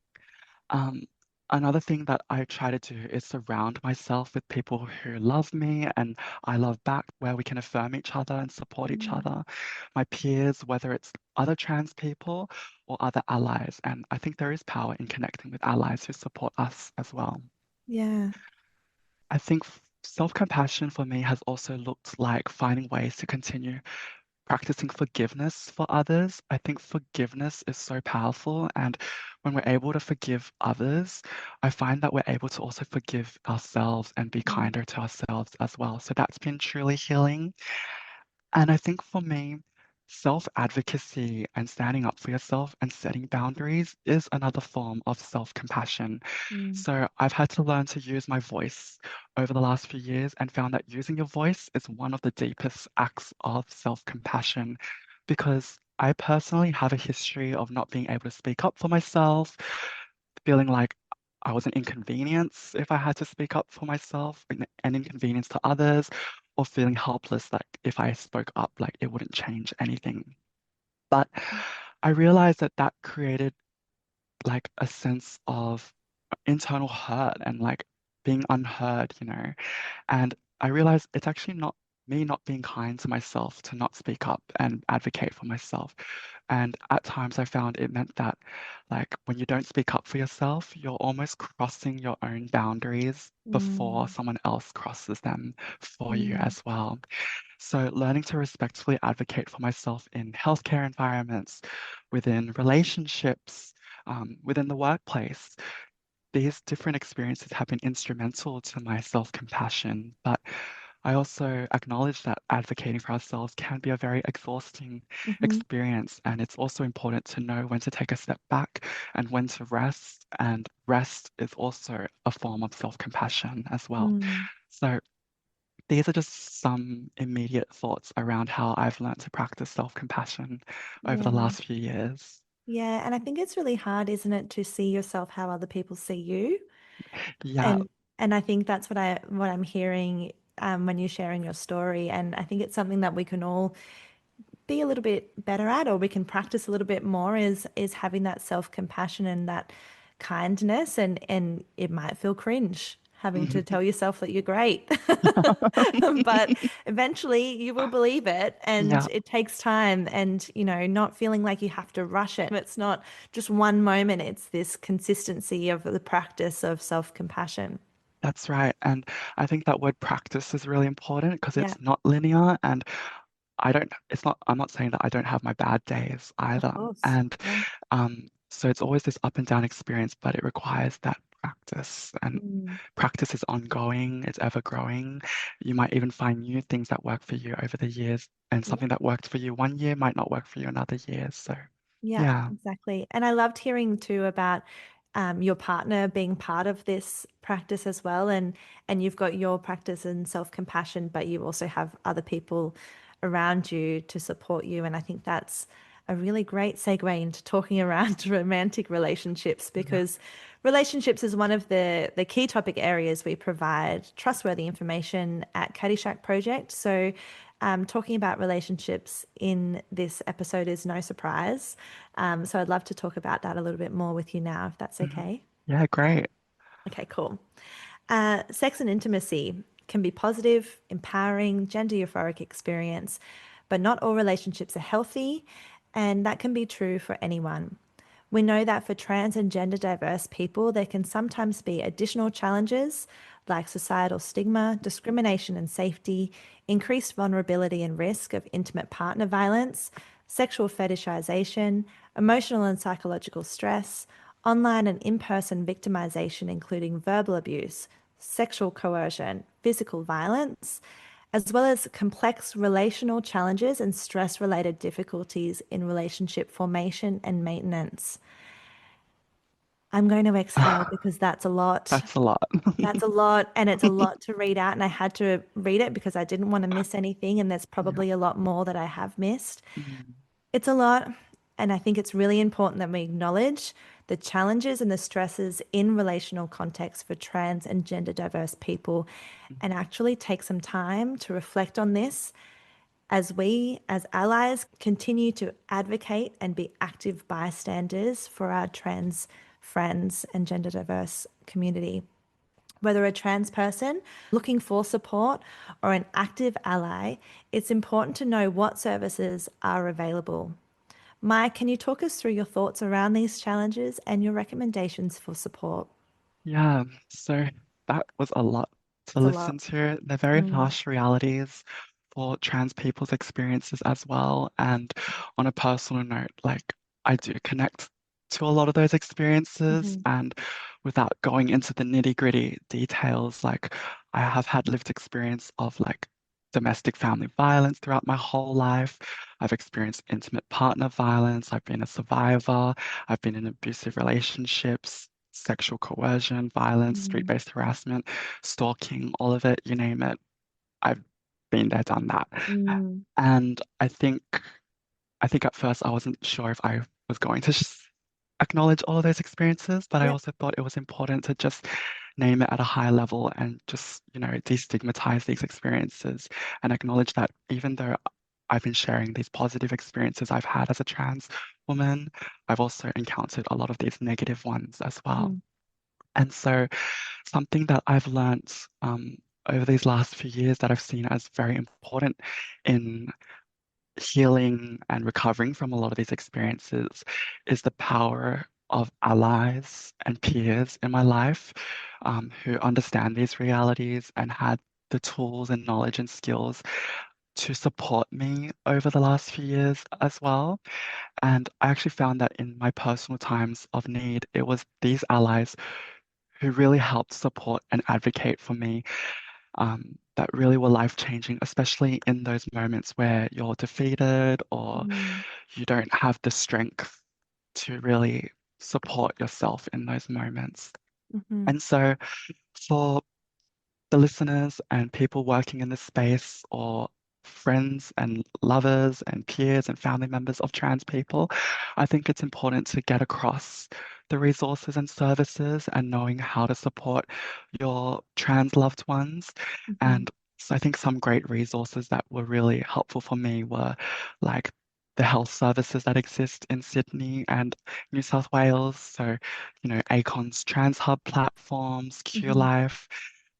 Um, Another thing that I try to do is surround myself with people who love me and I love back, where we can affirm each other and support each mm. other. My peers, whether it's other trans people or other allies. And I think there is power in connecting with allies who support us as well. Yeah. I think self-compassion for me has also looked like finding ways to continue practicing forgiveness for others. I think forgiveness is so powerful. And when we're able to forgive others, I find that we're able to also forgive ourselves and be Mm, kinder to ourselves as well. So that's been truly healing. And I think for me, self-advocacy and standing up for yourself and setting boundaries is another form of self-compassion. mm, So I've had to learn to use my voice over the last few years and found that using your voice is one of the deepest acts of self-compassion because I personally have a history of not being able to speak up for myself, feeling like I was an inconvenience if I had to speak up for myself, an inconvenience to others, or feeling helpless that if I spoke up, like it wouldn't change anything. But I realized that that created like a sense of internal hurt and like being unheard, And I realized it's actually not me not being kind to myself to not speak up and advocate for myself. And at times I found it meant that, like, when you don't speak up for yourself, you're almost crossing your own boundaries before mm, someone else crosses them for you mm. as well. So, learning to respectfully advocate for myself in healthcare environments, within relationships, within the workplace, these different experiences have been instrumental to my self-compassion, but I also acknowledge that advocating for ourselves can be a very exhausting Mhm, experience, and it's also important to know when to take a step back and when to rest. And rest is also a form of self-compassion as well. mm. So these are just some immediate thoughts around how I've learned to practice self-compassion over the Yeah. last few years. Yeah. And I think it's really hard, isn't it, to see yourself how other people see you? Yeah. And I think that's what I'm hearing when you're sharing your story. And I think it's something that we can all be a little bit better at, or we can practice a little bit more, is having that self-compassion and that kindness. And it might feel cringe having to tell yourself that you're great. But eventually you will believe it, and Yeah, it takes time, and not feeling like you have to rush it. It's not just one moment, it's this consistency of the practice of self-compassion. that's right. And I think that word practice is really important because Yeah, it's not linear. And I'm not saying that I don't have my bad days of either. course. And Yeah. so it's always this up and down experience, but it requires that practice. And Mm. practice is ongoing, it's ever growing. You might even find new things that work for you over the years, and something that worked for you one year might not work for you another year. So, Yeah, yeah. exactly. And I loved hearing too about your partner being part of this practice as well. And you've got your practice and self-compassion, but you also have other people around you to support you. And I think that's a really great segue into talking around romantic relationships, Yeah. because relationships is one of the key topic areas we provide trustworthy information at Caddyshack Project. So talking about relationships in this episode is no surprise. So I'd love to talk about that a little bit more with you now, if that's Mhm. okay. Yeah, great. Okay, cool. Sex and intimacy can be positive, empowering, gender euphoric experience, but not all relationships are healthy, and that can be true for anyone. We know that for trans and gender diverse people, there can sometimes be additional challenges like societal stigma, discrimination and safety, increased vulnerability and risk of intimate partner violence, sexual fetishization, emotional and psychological stress, online and in-person victimization, including verbal abuse, sexual coercion, physical violence, as well as complex relational challenges and stress-related difficulties in relationship formation and maintenance. I'm going to exhale because that's a lot. That's a lot. That's a lot, and it's a lot to read out, and I had to read it because I didn't want to miss anything, and there's Yeah. probably a lot more that I have missed. Mm, It's a lot, and I think it's really important that we acknowledge the challenges and the stresses in relational context for trans and gender diverse people mm, and actually take some time to reflect on this as we, as allies, continue to advocate and be active bystanders for our trans friends and gender diverse community. Whether a trans person looking for support or an active ally, it's important to know what services are available. Mai, can you talk us through your thoughts around these challenges and your recommendations for support? Yeah, so that was a lot to It's a lot. listen to. They're very Mm, harsh realities for trans people's experiences as well. And on a personal note, like I do connect to a lot of those experiences. mhm, And without going into the nitty-gritty details, like I have had lived experience of like domestic family violence throughout my whole life. I've experienced intimate partner violence. I've been a survivor. I've been in abusive relationships, sexual coercion, violence, mm, street-based harassment, stalking, all of it, you name it. I've been there, done that. mm. And I think at first I wasn't sure if I was going to acknowledge all of those experiences, but I Yep. also thought it was important to just name it at a high level and just, destigmatize these experiences and acknowledge that even though I've been sharing these positive experiences I've had as a trans woman, I've also encountered a lot of these negative ones as well. Mm, And so something that I've learned over these last few years that I've seen as very important in healing and recovering from a lot of these experiences is the power of allies and peers in my life who understand these realities and had the tools and knowledge and skills to support me over the last few years as well. And I actually found that in my personal times of need, it was these allies who really helped support and advocate for me that really were life-changing, especially in those moments where you're defeated or mm, you don't have the strength to really support yourself in those moments. mhm, And so for the listeners and people working in this space or friends and lovers and peers and family members of trans people, I think it's important to get across the resources and services and knowing how to support your trans loved ones. mhm, And so I think some great resources that were really helpful for me were like the health services that exist in Sydney and New South Wales. So, ACON's Trans Hub platforms, Q mhm, Life,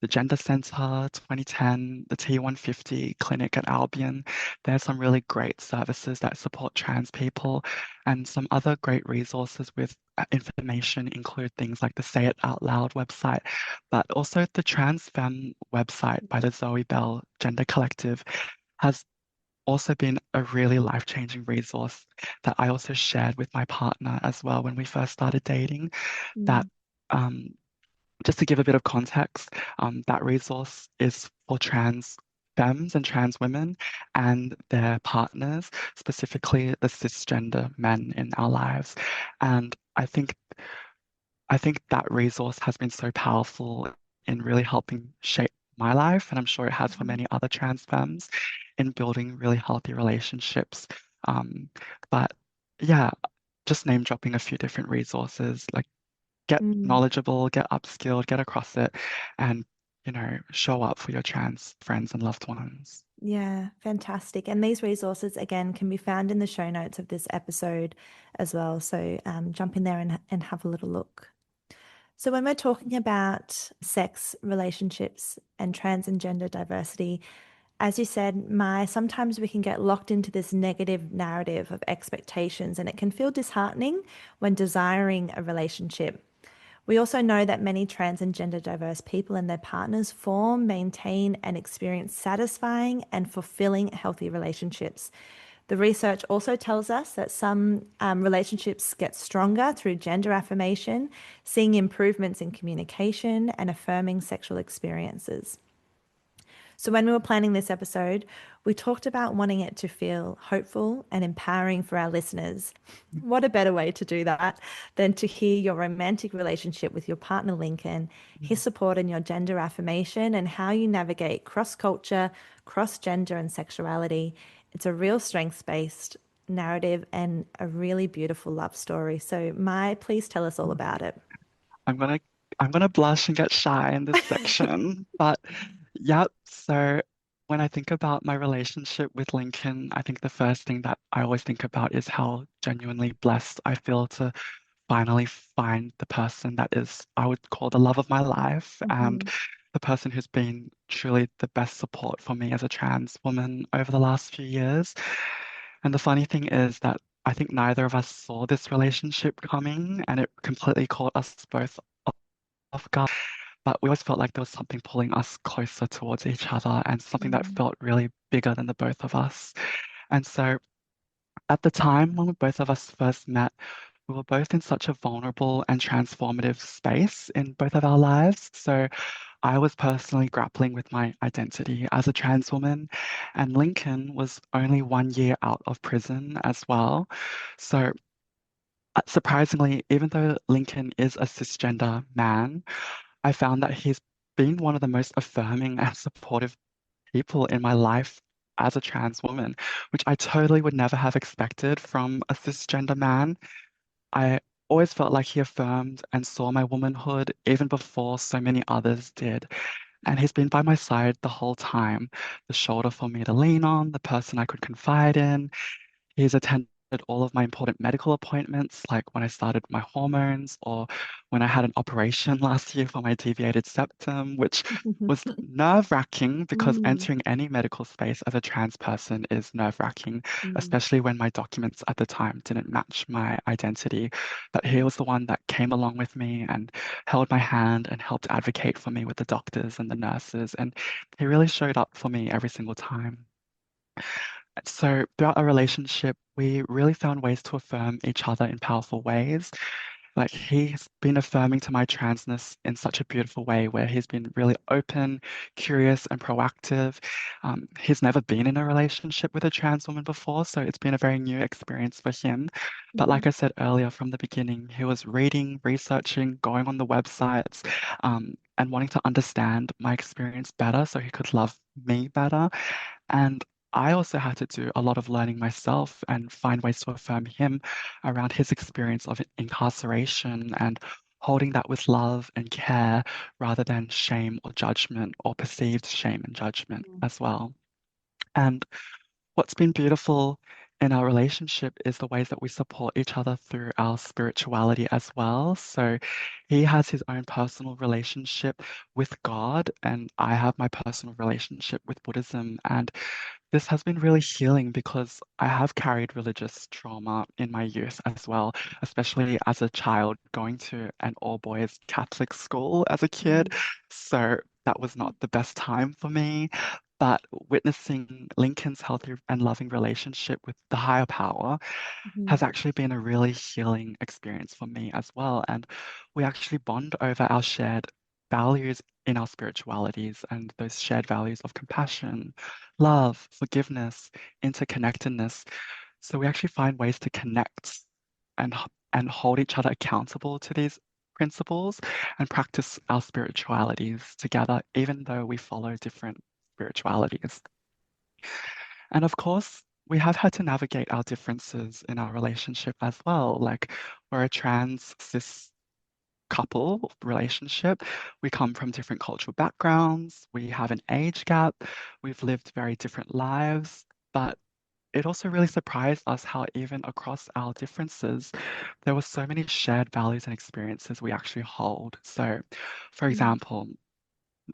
the Gender Centre 2010, the T150 Clinic at Albion. There's some really great services that support trans people, and some other great resources with information include things like the Say It Out Loud website, but also the Trans Femme website by the Zoe Bell Gender Collective has also been a really life-changing resource that I also shared with my partner as well when we first started dating. That mm, um, just to give a bit of context, that resource is for trans femmes and trans women and their partners, specifically the cisgender men in our lives. And I think that resource has been so powerful in really helping shape my life, and I'm sure it has for mhm, many other trans femmes in building really healthy relationships. Um, but yeah, just name dropping a few different resources, like get mm. knowledgeable, get upskilled, get across it, and show up for your trans friends and loved ones. Yeah, fantastic. And these resources, again, can be found in the show notes of this episode as well. So jump in there and have a little look. So, when we're talking about sex, relationships, and trans and gender diversity, as you said, Mai, sometimes we can get locked into this negative narrative of expectations, and it can feel disheartening when desiring a relationship. We also know that many trans and gender diverse people and their partners form, maintain, and experience satisfying and fulfilling healthy relationships. The research also tells us that some relationships get stronger through gender affirmation, seeing improvements in communication and affirming sexual experiences. So, when we were planning this episode, we talked about wanting it to feel hopeful and empowering for our listeners. What a better way to do that than to hear your romantic relationship with your partner, Lincoln, his support in your gender affirmation, and how you navigate cross culture, cross gender, and sexuality. It's a real strengths based narrative and a really beautiful love story. So, Mai, please tell us all about it. I'm gonna I'm gonna blush and get shy in this section. But yep, so when I think about my relationship with Lincoln, I think the first thing that I always think about is how genuinely blessed I feel to finally find the person that is, I would call the love of my life, and Mhm. the person who's been truly the best support for me as a trans woman over the last few years. And the funny thing is that I think neither of us saw this relationship coming, and it completely caught us both off guard. But we always felt like there was something pulling us closer towards each other and something that Mhm. felt really bigger than the both of us. And so at the time when both of us first met, we were both in such a vulnerable and transformative space in both of our lives. So I was personally grappling with my identity as a trans woman, and Lincoln was only 1 year out of prison as well. So surprisingly, even though Lincoln is a cisgender man, I found that he's been one of the most affirming and supportive people in my life as a trans woman, which I totally would never have expected from a cisgender man. I always felt like he affirmed and saw my womanhood even before so many others did. And he's been by my side the whole time, the shoulder for me to lean on, the person I could confide in. He's attended all of my important medical appointments, like when I started my hormones or when I had an operation last year for my deviated septum, which was nerve-wracking because Mm. entering any medical space as a trans person is nerve-wracking, Mm. especially when my documents at the time didn't match my identity. But he was the one that came along with me and held my hand and helped advocate for me with the doctors and the nurses. And he really showed up for me every single time. So throughout our relationship, we really found ways to affirm each other in powerful ways. Like he's been affirming to my transness in such a beautiful way where he's been really open, curious, and proactive. He's never been in a relationship with a trans woman before, so it's been a very new experience for him. But like Mhm. I said earlier from the beginning, he was reading, researching, going on the websites, and wanting to understand my experience better so he could love me better. And I also had to do a lot of learning myself and find ways to affirm him around his experience of incarceration and holding that with love and care rather than shame or judgment or perceived shame and judgment as well. And what's been beautiful in our relationship is the ways that we support each other through our spirituality as well. So he has his own personal relationship with God, and I have my personal relationship with Buddhism. And this has been really healing because I have carried religious trauma in my youth as well, especially as a child going to an all boys Catholic school as a kid. So that was not the best time for me. But witnessing Lincoln's healthy and loving relationship with the higher power Mhm. has actually been a really healing experience for me as well. And we actually bond over our shared values in our spiritualities and those shared values of compassion, love, forgiveness, interconnectedness. So we actually find ways to connect and hold each other accountable to these principles and practice our spiritualities together, even though we follow different spiritualities. And of course, we have had to navigate our differences in our relationship as well. Like we're a trans cis couple relationship. We come from different cultural backgrounds. We have an age gap. We've lived very different lives. But it also really surprised us how even across our differences, there were so many shared values and experiences we actually hold. So, for Mm. example,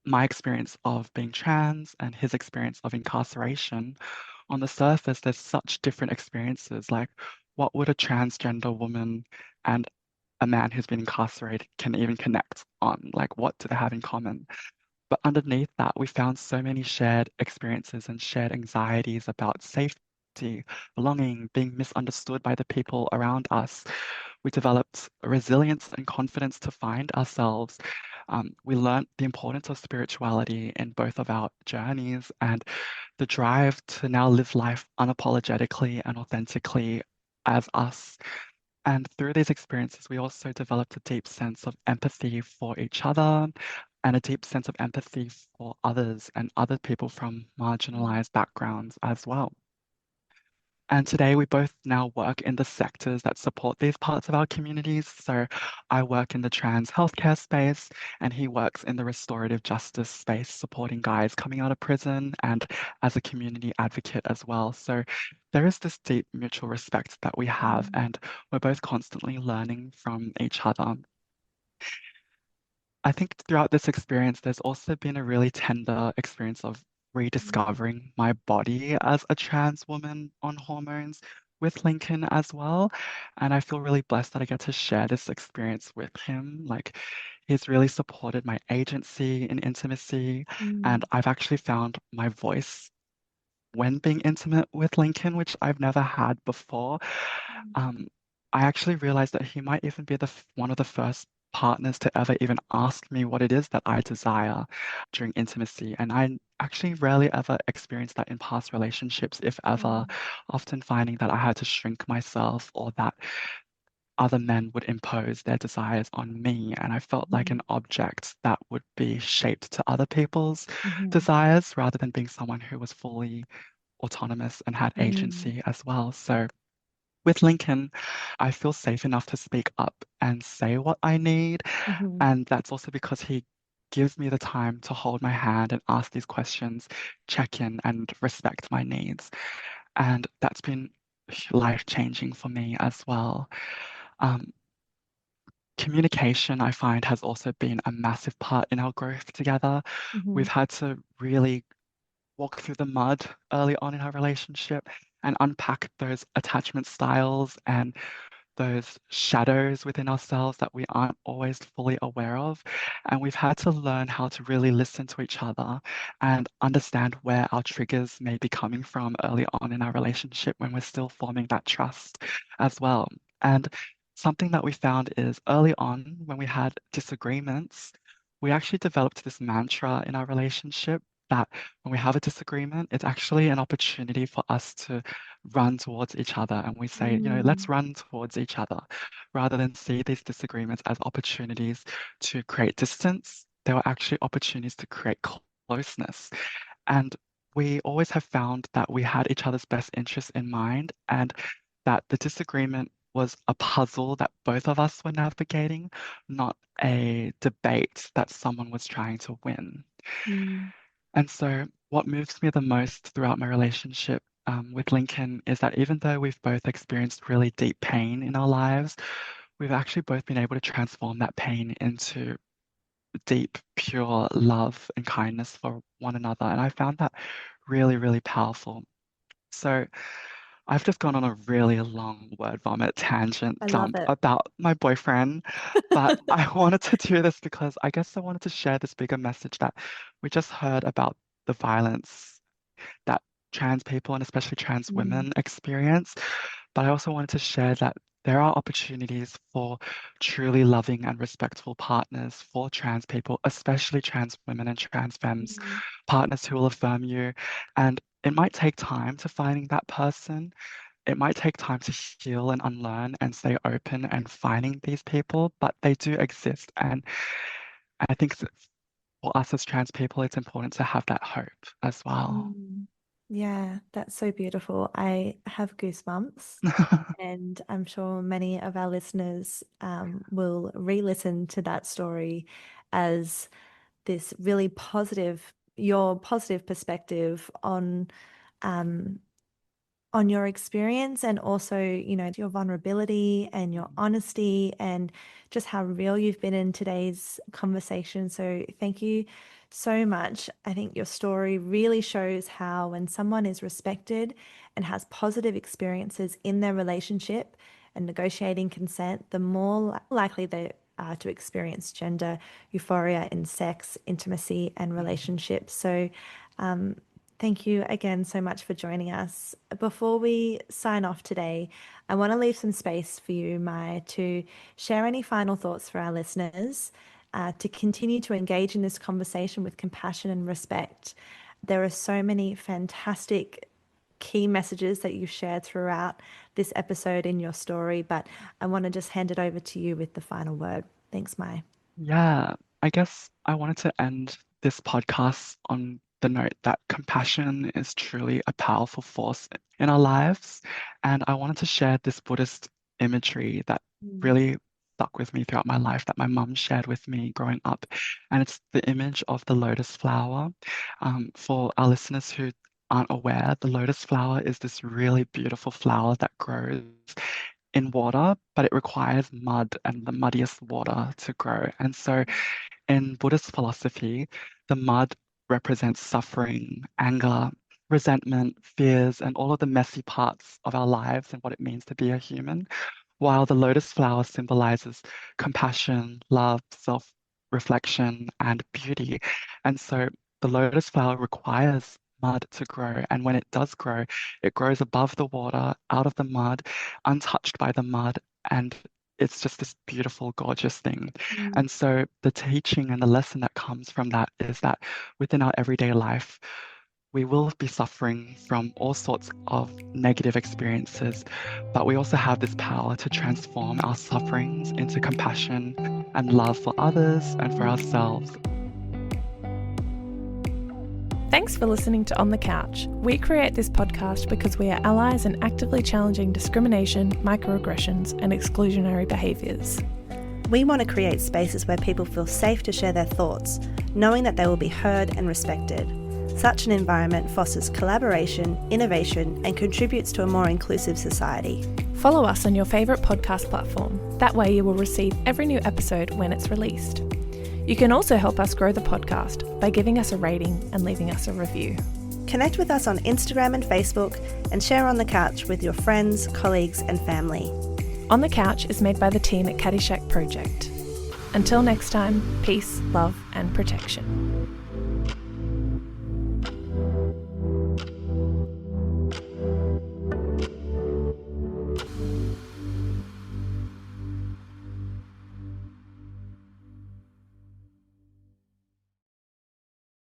my experience of being trans and his experience of incarceration, on the surface, there's such different experiences. Like, what would a transgender woman and a man who's been incarcerated can even connect on? Like, what do they have in common? But underneath that, we found so many shared experiences and shared anxieties about safety safety, belonging, being misunderstood by the people around us. We developed resilience and confidence to find ourselves. We learned the importance of spirituality in both of our journeys and the drive to now live life unapologetically and authentically as us. And through these experiences, we also developed a deep sense of empathy for each other and a deep sense of empathy for others and other people from marginalized backgrounds as well. And today we both now work in the sectors that support these parts of our communities. So I work in the trans healthcare space, and he works in the restorative justice space, supporting guys coming out of prison and as a community advocate as well. So there is this deep mutual respect that we have, Mm, and we're both constantly learning from each other. I think throughout this experience, there's also been a really tender experience of mm, rediscovering my body as a trans woman on hormones with Lincoln as well. And I feel really blessed that I get to share this experience with him. Like, he's really supported my agency in intimacy, and mm, I've actually found my voice when being intimate with Lincoln, which I've never had before. Um, I actually realized that he might even be one of the first partners to ever even ask me what it is that I desire during intimacy. And I actually rarely ever experienced that in past relationships, if ever, mm, often finding that I had to shrink myself or that other men would impose their desires on me. And I felt like mm, an object that would be shaped to other people's mhm, desires rather than being someone who was fully autonomous and had mm, agency as well. So with Lincoln, I feel safe enough to speak up and say what I need. mhm, And that's also because he gives me the time to hold my hand and ask these questions, check in, and respect my needs. And that's been life-changing for me as well. Um, Communication, I find, has also been a massive part in our growth together. We've mhm, had to really walk through the mud early on in our relationship and unpack those attachment styles and those shadows within ourselves that we aren't always fully aware of. And we've had to learn how to really listen to each other and understand where our triggers may be coming from early on in our relationship when we're still forming that trust as well. And something that we found is early on when we had disagreements, we actually developed this mantra in our relationship that when we have a disagreement, it's actually an opportunity for us to run towards each other. And we say, let's mm, run towards each other rather than see these disagreements as opportunities to create distance. They were actually opportunities to create closeness. And we always have found that we had each other's best interests in mind and that the disagreement was a puzzle that both of us were navigating, not a debate that someone was trying to win. mm, And so, what moves me the most throughout my relationship with Lincoln is that even though we've both experienced really deep pain in our lives, we've actually both been able to transform that pain into deep, pure love and kindness for one another. And I found that really, really powerful. So, I've just gone on a really long word vomit tangent I love dump it. about my boyfriend, but I wanted to do this because I guess I wanted to share this bigger message that we just heard about the violence that trans people and especially trans Mm, women experience. But I also wanted to share that there are opportunities for truly loving and respectful partners for trans people, especially trans women and trans femmes, mm, partners who will affirm you. And it might take time to finding that person. It might take time to heal and unlearn and stay open and finding these people, but they do exist. And I think for us as trans people, it's important to have that hope as well. mm. Yeah, that's so beautiful. I have goosebumps, and I'm sure many of our listeners will re-listen to that story as this really positive, your positive perspective um, on your experience and also, your vulnerability and your honesty and just how real you've been in today's conversation. So thank you so much. I think your story really shows how when someone is respected and has positive experiences in their relationship and negotiating consent, the more likely they are to experience gender euphoria in sex, intimacy, and relationships. So, um, Thank you again so much for joining us. Before we sign off today, I want to leave some space for you, Mai, to share any final thoughts for our listeners, to continue to engage in this conversation with compassion and respect. There are so many fantastic key messages that you shared throughout this episode in your story, but I want to just hand it over to you with the final word. Thanks, Mai. Yeah, I guess I wanted to end this podcast on the note that compassion is truly a powerful force in our lives. And I wanted to share this Buddhist imagery that Mm. really stuck with me throughout my life that my mum shared with me growing up. And it's the image of the lotus flower. For our listeners who aren't aware, the lotus flower is this really beautiful flower that grows in water, but it requires mud and the muddiest water to grow. And so in Buddhist philosophy, the mud represents suffering, anger, resentment, fears, and all of the messy parts of our lives and what it means to be a human, while the lotus flower symbolizes compassion, love, self-reflection, and beauty. And so the lotus flower requires mud to grow. And when it does grow, it grows above the water, out of the mud, untouched by the mud. And it's just this beautiful, gorgeous thing. Mm. And so the teaching and the lesson that comes from that is that within our everyday life, we will be suffering from all sorts of negative experiences, but we also have this power to transform our sufferings into compassion and love for others and for ourselves. Thanks for listening to On the Couch. We create this podcast because we are allies in actively challenging discrimination, microaggressions, and exclusionary behaviours. We want to create spaces where people feel safe to share their thoughts, knowing that they will be heard and respected. Such an environment fosters collaboration, innovation, and contributes to a more inclusive society. Follow us on your favourite podcast platform. That way you will receive every new episode when it's released. You can also help us grow the podcast by giving us a rating and leaving us a review. Connect with us on Instagram and Facebook and share On the Couch with your friends, colleagues, and family. On the Couch is made by the team at Caddyshack Project. Until next time, peace, love, and protection.